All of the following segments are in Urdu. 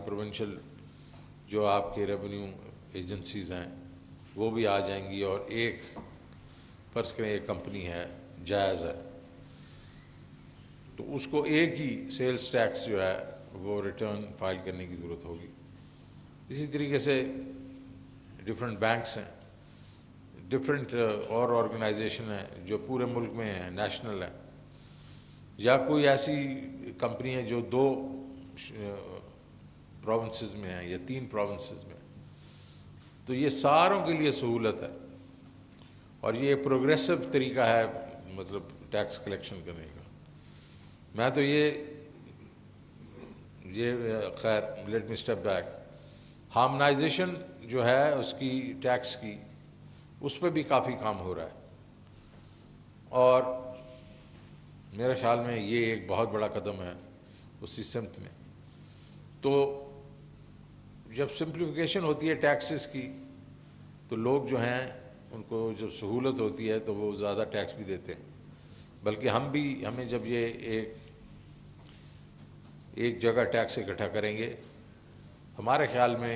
پروونشل جو آپ کے ریونیو ایجنسیز ہیں وہ بھی آ جائیں گی، اور ایک فرض کریں ایک کمپنی ہے جائز ہے تو اس کو ایک ہی سیلز ٹیکس جو ہے وہ ریٹرن فائل کرنے کی ضرورت ہوگی۔ اسی طریقے سے ڈفرینٹ بینکس ہیں، ڈفرینٹ اور آرگنائزیشن ہیں جو پورے ملک میں ہیں، نیشنل ہیں، یا کوئی ایسی کمپنی ہے جو 2 پروونسز میں ہیں یا 3 پروونسز میں، تو یہ ساروں کے لیے سہولت ہے، اور یہ ایک پروگریسو طریقہ ہے مطلب ٹیکس کلیکشن کرنے کا۔ میں تو یہ خیر لیٹ می اسٹیپ بیک، ہارمنائزیشن جو ہے اس کی ٹیکس کی، اس پہ بھی کافی کام ہو رہا ہے، اور میرے خیال میں یہ ایک بہت بڑا قدم ہے اسی سمت میں۔ تو جب سمپلیفیکیشن ہوتی ہے ٹیکسز کی تو لوگ جو ہیں ان کو جب سہولت ہوتی ہے تو وہ زیادہ ٹیکس بھی دیتے ہیں، بلکہ ہمیں جب یہ ایک جگہ ٹیکس اکٹھا کریں گے، ہمارے خیال میں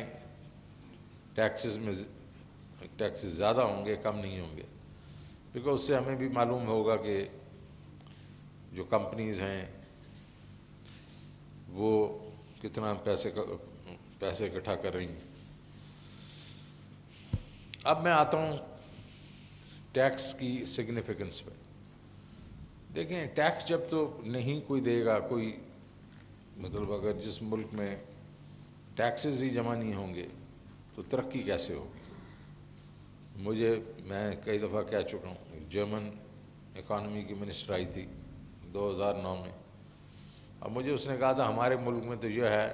ٹیکسز زیادہ ہوں گے، کم نہیں ہوں گے، کیونکہ اس سے ہمیں بھی معلوم ہوگا کہ جو کمپنیز ہیں وہ کتنا پیسے اکٹھا کر رہی ہیں۔ اب میں آتا ہوں ٹیکس کی سگنیفیکنس پہ۔ دیکھیں ٹیکس جب تو نہیں کوئی دے گا، کوئی مطلب اگر جس ملک میں ٹیکسز ہی جمع نہیں ہوں گے تو ترقی کیسے ہوگی؟ میں کئی دفعہ کہہ چکا ہوں، جرمن اکانومی کی منسٹر آئی تھی 2009 میں، اب مجھے اس نے کہا تھا ہمارے ملک میں تو یہ ہے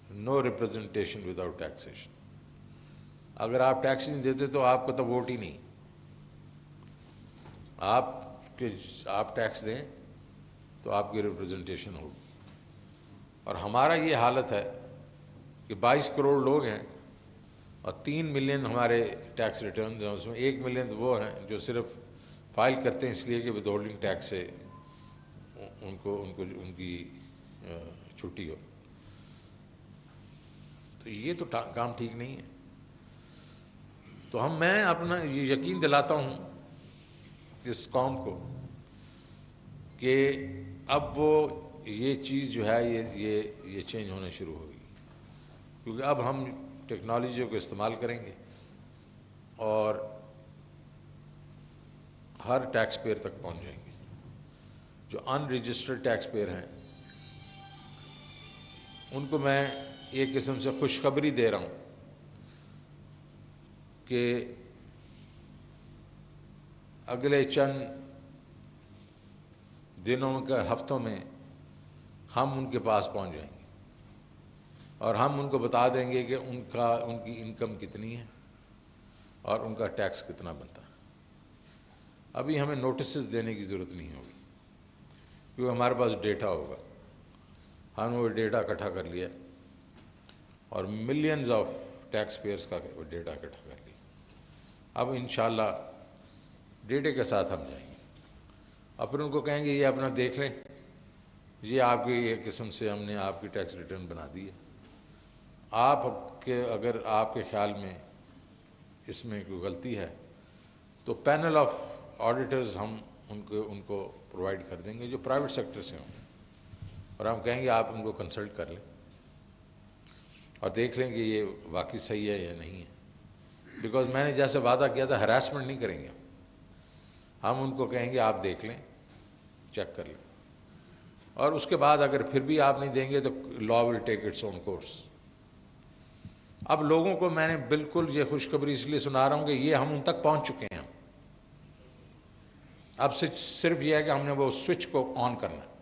نو ریپرزنٹیشن وداؤٹ ٹیکسیشن، اگر آپ ٹیکس نہیں دیتے تو آپ کو تو ووٹ ہی نہیں، آپ ٹیکس دیں تو آپ کی ریپرزنٹیشن ہوگی۔ اور ہمارا یہ حالت ہے کہ 22 کروڑ لوگ ہیں اور 3 ملین ہمارے ٹیکس ریٹرنز ہیں، اس میں 1 ملین وہ ہیں جو صرف فائل کرتے ہیں اس لیے کہ ود ہولڈنگ ٹیکس سے ان کی چھٹی ہو۔ تو یہ تو کام ٹھیک نہیں ہے۔ تو میں اپنا یہ یقین دلاتا ہوں اس قوم کو کہ اب یہ چیز جو ہے یہ چینج ہونا شروع ہوگی، کیونکہ اب ہم ٹیکنالوجی کو استعمال کریں گے اور ہر ٹیکس پیئر تک پہنچ جائیں گے۔ جو ان رجسٹرڈ ٹیکس پیئر ہیں ان کو میں ایک قسم سے خوشخبری دے رہا ہوں کہ اگلے چند دنوں کے ہفتوں میں ہم ان کے پاس پہنچ جائیں گے اور ہم ان کو بتا دیں گے کہ ان کی انکم کتنی ہے اور ان کا ٹیکس کتنا بنتا ہے۔ ابھی ہمیں نوٹسز دینے کی ضرورت نہیں ہوگی کیونکہ ہمارے پاس ڈیٹا ہوگا، ہم نے وہ ڈیٹا اکٹھا کر لیا اور ملینز آف ٹیکس پیئرز کا وہ ڈیٹا اکٹھا کر لیا۔ اب انشاءاللہ ڈیٹے کے ساتھ ہم جائیں گے اور پھر ان کو کہیں گے یہ اپنا دیکھ لیں، یہ آپ کی ایک قسم سے ہم نے آپ کی ٹیکس ریٹرن بنا دی ہے، اگر آپ کے خیال میں اس میں کوئی غلطی ہے تو پینل آف آڈیٹرز ہم ان کو پرووائڈ کر دیں گے جو پرائیویٹ سیکٹر سے ہوں، اور ہم کہیں گے آپ ان کو کنسلٹ کر لیں اور دیکھ لیں کہ یہ واقعی صحیح ہے یا نہیں ہے۔ بیکاز میں نے جیسے وعدہ کیا تھا ہراسمنٹ نہیں کریں گے، ہم ان کو کہیں گے آپ دیکھ لیں، چیک کر لیں، اور اس کے بعد اگر پھر بھی آپ نہیں دیں گے تو لا ول ٹیک اٹس اون کورس۔ اب لوگوں کو میں نے بالکل یہ خوشخبری اس لیے سنا رہا ہوں کہ یہ ہم ان تک پہنچ چکے ہیں، اب صرف یہ ہے کہ ہم نے وہ سوئچ کو آن کرنا ہے۔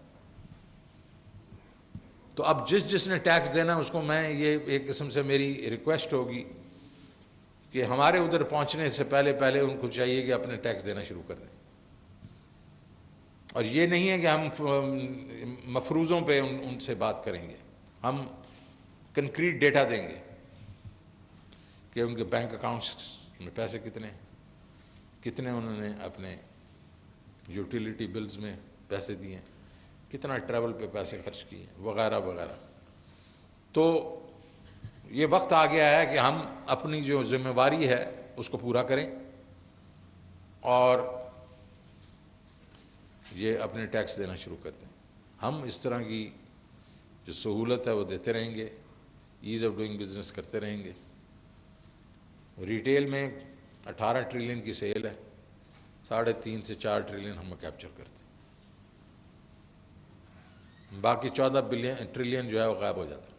تو اب جس نے ٹیکس دینا اس کو میں یہ ایک قسم سے میری ریکویسٹ ہوگی کہ ہمارے ادھر پہنچنے سے پہلے ان کو چاہیے کہ اپنے ٹیکس دینا شروع کر دیں، اور یہ نہیں ہے کہ ہم مفروضوں پہ ان سے بات کریں گے، ہم کنکریٹ ڈیٹا دیں گے کہ ان کے بینک اکاؤنٹس میں پیسے کتنے انہوں نے اپنے یوٹیلیٹی بلز میں پیسے دیے، کتنا ٹریول پہ پیسے خرچ کیے وغیرہ وغیرہ۔ تو یہ وقت آ گیا ہے کہ ہم اپنی جو ذمہ داری ہے اس کو پورا کریں اور یہ اپنے ٹیکس دینا شروع کر دیں. ہم اس طرح کی جو سہولت ہے وہ دیتے رہیں گے، ایز آف ڈوئنگ بزنس کرتے رہیں گے. ریٹیل میں 18 ٹریلین کی سیل ہے، 3.5 سے 4 ٹریلین ہم کیپچر کرتے ہیں، باقی 14 ٹریلین جو ہے وہ غائب ہو جاتا ہے.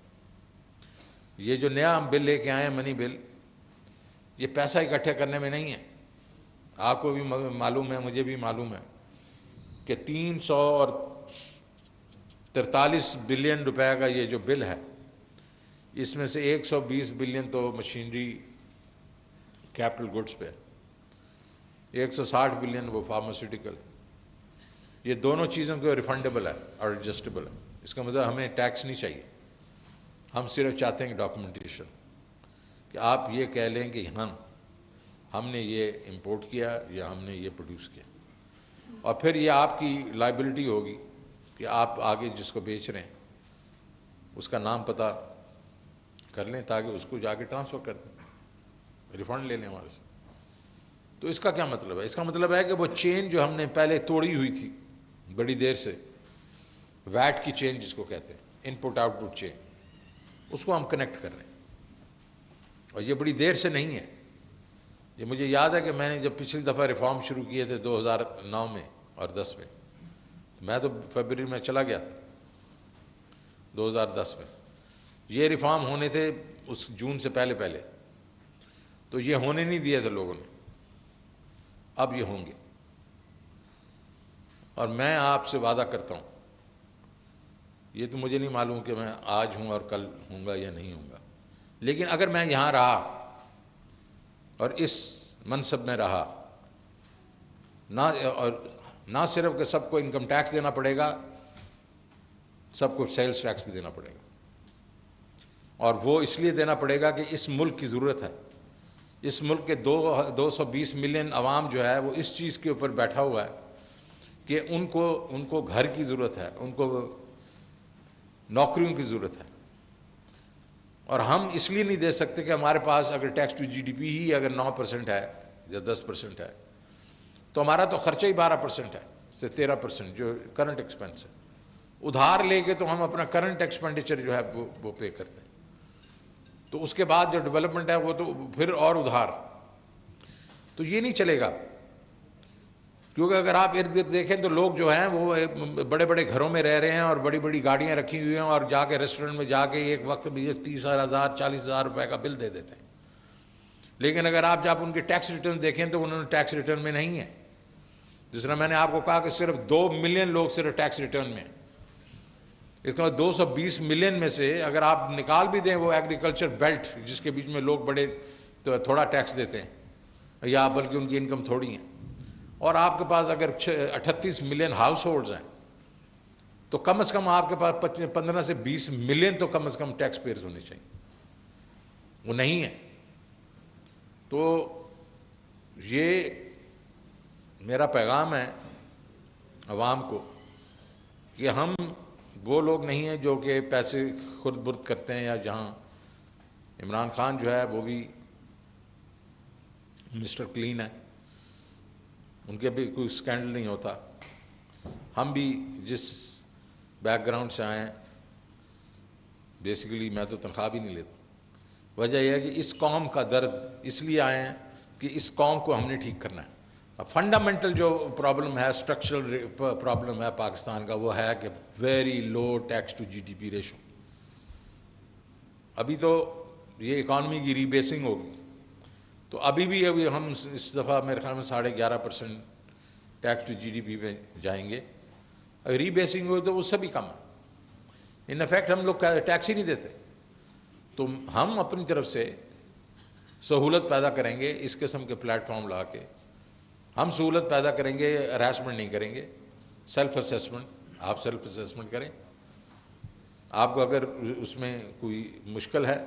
یہ جو نیا ہم بل لے کے آئے ہیں منی بل، یہ پیسہ اکٹھے کرنے میں نہیں ہے. آپ کو بھی معلوم ہے، مجھے بھی معلوم ہے کہ 343 بلین روپے کا یہ جو بل ہے، اس میں سے 120 بلین تو مشینری کیپٹل گڈز پہ، 160 بلین وہ فارماسیوٹیکل. یہ دونوں چیزوں کو ریفنڈیبل ہے اور ایڈجسٹیبل ہے. اس کا مطلب ہمیں ٹیکس نہیں چاہیے، ہم صرف چاہتے ہیں کہ ڈاکومنٹیشن، کہ آپ یہ کہہ لیں کہ ہم نے یہ امپورٹ کیا یا ہم نے یہ پروڈیوس کیا، اور پھر یہ آپ کی لائبلٹی ہوگی کہ آپ آگے جس کو بیچ رہے ہیں اس کا نام پتہ کر لیں تاکہ اس کو جا کے ٹرانسفر کر دیں، ریفنڈ لے لیں ہمارے سے. تو اس کا کیا مطلب ہے؟ اس کا مطلب ہے کہ وہ چین جو ہم نے پہلے توڑی ہوئی تھی بڑی دیر سے، ویٹ کی چین جس کو کہتے ہیں، ان پٹ آؤٹ پٹ چین، اس کو ہم کنیکٹ کر رہے ہیں. اور یہ بڑی دیر سے نہیں ہے. یہ مجھے یاد ہے کہ میں نے جب پچھلی دفعہ ریفارم شروع کیے تھے 2009 میں اور 10 میں، میں تو فروری میں چلا گیا تھا 2010 میں. یہ ریفارم ہونے تھے اس جون سے پہلے، تو یہ ہونے نہیں دیے تھے لوگوں نے. اب یہ ہوں گے، اور میں آپ سے وعدہ کرتا ہوں، یہ تو مجھے نہیں معلوم کہ میں آج ہوں اور کل ہوں گا یا نہیں ہوں گا، لیکن اگر میں یہاں رہا اور اس منصب میں رہا، نہ صرف کہ سب کو انکم ٹیکس دینا پڑے گا، سب کو سیلز ٹیکس بھی دینا پڑے گا. اور وہ اس لیے دینا پڑے گا کہ اس ملک کی ضرورت ہے. اس ملک کے 220 ملین عوام جو ہے وہ اس چیز کے اوپر بیٹھا ہوا ہے کہ ان کو گھر کی ضرورت ہے، ان کو نوکریوں کی ضرورت ہے. اور ہم اس لیے نہیں دے سکتے کہ ہمارے پاس اگر tax to G D P ہی اگر 9% ہے یا 10% ہے، تو ہمارا تو خرچہ ہی 12% ہے سے 13% جو کرنٹ ایکسپینس ہے. ادھار لے کے تو ہم اپنا کرنٹ ایکسپینڈیچر جو ہے وہ پے کرتے ہیں. تو اس کے بعد جو ڈیولپمنٹ ہے وہ تو پھر اور ادھار. تو یہ نہیں چلے گا، کیونکہ اگر آپ ارد گرد دیکھیں تو لوگ جو ہیں وہ بڑے بڑے گھروں میں رہ رہے ہیں اور بڑی بڑی گاڑیاں رکھی ہوئی ہیں، اور جا کے ریسٹورنٹ میں جا کے ایک وقت بھی 30,000 40,000 روپے کا بل دے دیتے ہیں. لیکن اگر آپ جب ان کے ٹیکس ریٹرن دیکھیں تو انہوں نے ٹیکس ریٹرن میں نہیں ہے. جس طرح میں نے آپ کو کہا کہ صرف 2 ملین لوگ صرف ٹیکس ریٹرن میں ہیں. اس کے بعد 220 ملین میں سے اگر آپ نکال بھی دیں وہ ایگریکلچر بیلٹ جس کے بیچ میں لوگ بڑے تھوڑا ٹیکس دیتے ہیں یا بلکہ ان کی انکم تھوڑی ہے، اور آپ کے پاس اگر 38 ملین ہاؤس ہولڈز ہیں، تو کم از کم آپ کے پاس 15 سے 20 ملین تو کم از کم ٹیکس پیئرز ہونے چاہیے. وہ نہیں ہے. تو یہ میرا پیغام ہے عوام کو کہ ہم وہ لوگ نہیں ہیں جو کہ پیسے خود برد کرتے ہیں، یا جہاں عمران خان جو ہے وہ بھی مسٹر کلین ہے، ان کے بھی کوئی سکینڈل نہیں ہوتا. ہم بھی جس بیک گراؤنڈ سے آئے ہیں، بیسیکلی میں تو تنخواہ بھی نہیں لیتا. وجہ یہ ہے کہ اس قوم کا درد اس لیے آئے ہیں کہ اس قوم کو ہم نے ٹھیک کرنا ہے. فنڈامنٹل جو پرابلم ہے، اسٹرکچرل پرابلم ہے پاکستان کا، وہ ہے کہ very low tax to G D P ratio. ابھی تو یہ اکانومی کی ری بیسنگ ہوگی، تو ابھی ہم اس دفعہ میرے خیال میں 11.5% tax to G D P پہ جائیں گے. اگر ری بیسنگ ہوئی تو اس سے بھی کم ہے. ان افیکٹ ہم لوگ ٹیکس ہی نہیں دیتے. تو ہم اپنی طرف سے سہولت پیدا کریں گے، اس قسم کے پلیٹ فارم لا کے ہم سہولت پیدا کریں گے. ہراسمنٹ نہیں کریں گے. سیلف اسیسمنٹ، آپ سیلف اسیسمنٹ کریں. آپ کو اگر اس میں کوئی مشکل ہے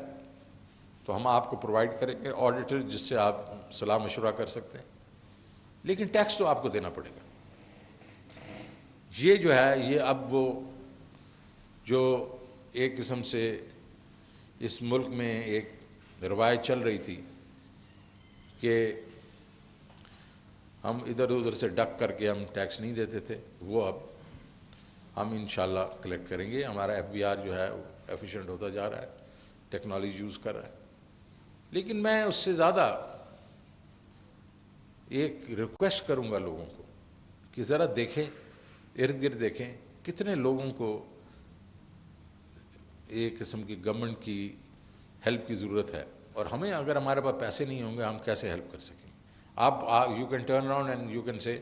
تو ہم آپ کو پرووائڈ کریں گے آڈیٹر جس سے آپ صلاح مشورہ کر سکتے ہیں. لیکن ٹیکس تو آپ کو دینا پڑے گا. یہ جو ہے، یہ اب وہ جو ایک قسم سے اس ملک میں ایک روایت چل رہی تھی کہ ہم ادھر ادھر سے ڈک کر کے ہم ٹیکس نہیں دیتے تھے، وہ اب ہم انشاءاللہ کلیکٹ کریں گے۔ ہمارا ایف بی آر جو ہے ایفیشینٹ ہوتا جا رہا ہے، ٹیکنالوجی یوز کر رہا ہے۔ لیکن میں اس سے زیادہ ایک ریکویسٹ کروں گا لوگوں کو کہ ذرا دیکھیں، ارد گرد دیکھیں کتنے لوگوں کو ایک قسم کی گورنمنٹ کی ہیلپ کی ضرورت ہے، اور ہمیں اگر ہمارے پاس پیسے نہیں ہوں گے ہم کیسے ہیلپ کر سکیں؟ آپ you can turn around and you can say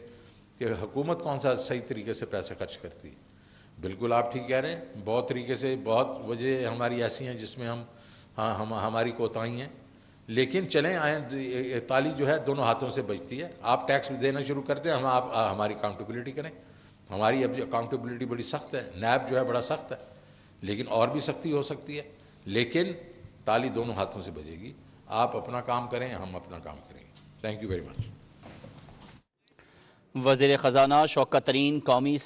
کہ حکومت کون سا صحیح طریقے سے پیسے خرچ کرتی ہے۔ بالکل آپ ٹھیک کہہ رہے ہیں، بہت طریقے سے بہت وجہ ہماری ایسی ہیں جس میں ہماری کوتاہی ہیں، لیکن چلیں آئیں، تالی جو ہے دونوں ہاتھوں سے بجتی ہے۔ آپ ٹیکس دینا شروع کر دیں، ہماری اکاؤنٹیبلٹی کریں۔ ہماری اب اکاؤنٹیبلٹی بڑی سخت ہے، نیب جو ہے بڑا سخت ہے، لیکن اور بھی سختی ہو سکتی ہے، لیکن تالی دونوں ہاتھوں سے بجے گی۔ آپ اپنا کام کریں، ہم اپنا کام کریں گے۔ Thank you very much. وزیر خزانہ شوکت ترین قومی